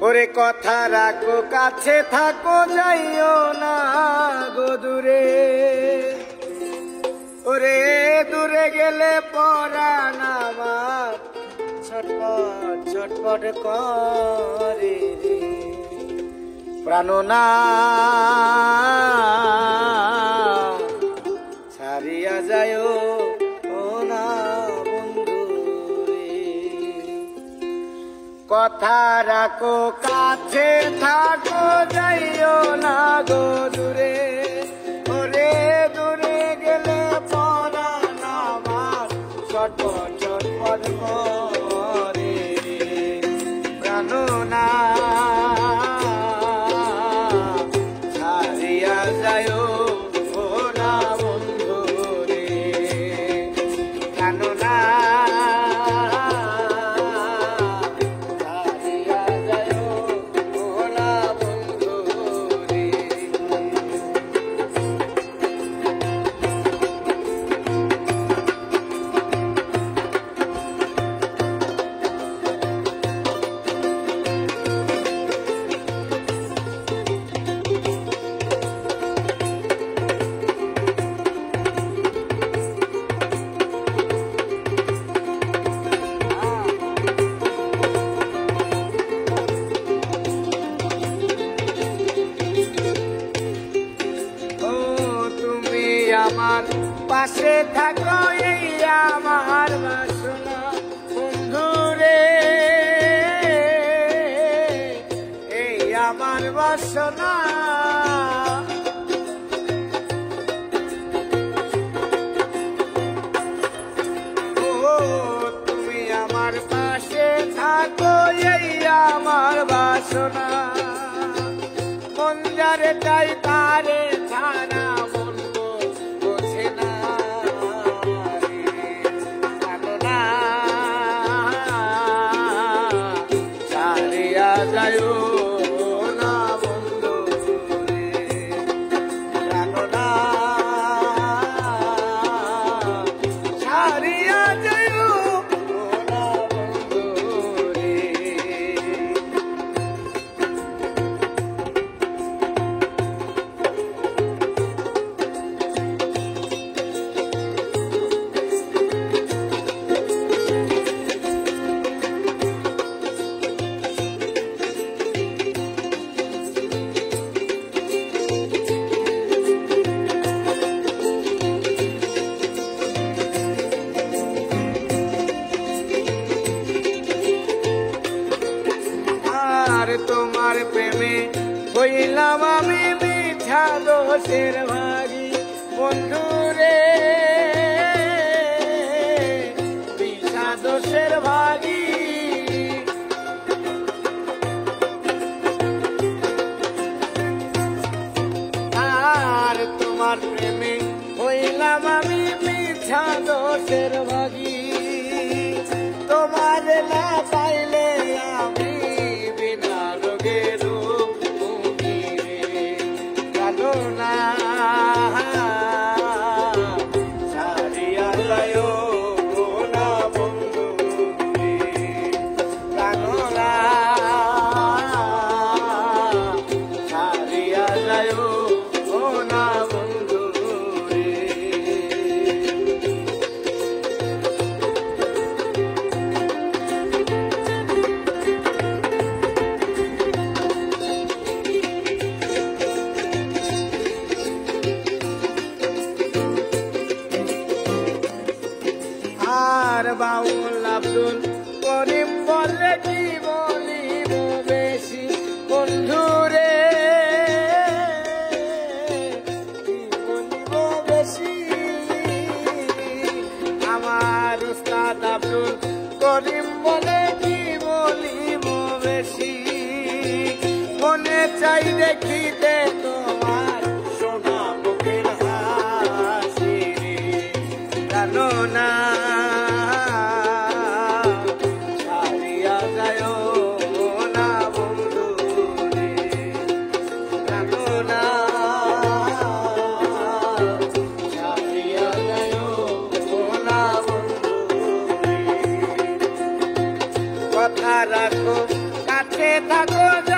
ওরে কথা রাখো কাছে থাকো যাইও না গো দূরে, ওরে দূরে গেলে পরাণ আমার ছটপট ছটপট করে রে প্রাণনা ছাড়িয়া যায় ও না বন্ধু রে। কথা রাখো কাছে থাকো যাইও না গো দূরে, ওরে দূরে গেলে পরাণ আমার ছটপট ছটপট করে প্রাণনা ছাড়িয়া যায় ও না বন্ধু রে প্রাণনা ছাড়িয়া যায় ও না বন্ধু রে। আমার পাশে থাকো এই আমার বাসনা বন্ধু রে, এই আমার বাসনা ও তুমি আমার পাশে থাকো এই আমার বাসনা, মন যারে চাই তারে ছাড়া যায় না বন্ধু রে প্রাণনা ছাড়িয়া যায় না বন্ধু রে। তোমার প্রেমে হইলাম আমি মিঠা দোষের ভাগী বন্ধু রে, মিঠা দোষের ভাগী আর তোমার প্রেমে হইলাম আমি মিঠা দোষের ভাগী, তোমার না পাইলে আমি ছাড়িয়া যায় না বন্ধু রে প্রাণনা ছাড়িয়া যায় না বন্ধু রে। আর বাউল আব্দুল করিম বলে কি বলিব বেশি বন্ধু রে, কি বলিব বেশি আমার উস্তাদ আব্দুল করিম বলে কি বলিব বেশি, মনে চাই দেখিতে তোমার সোনা বুকের হাসি জানো না ছাড়িয়া যায় না বন্ধু রে জানো না ছাড়িয়া যায় না বন্ধু রে। কথা রাখো কাছে থাকো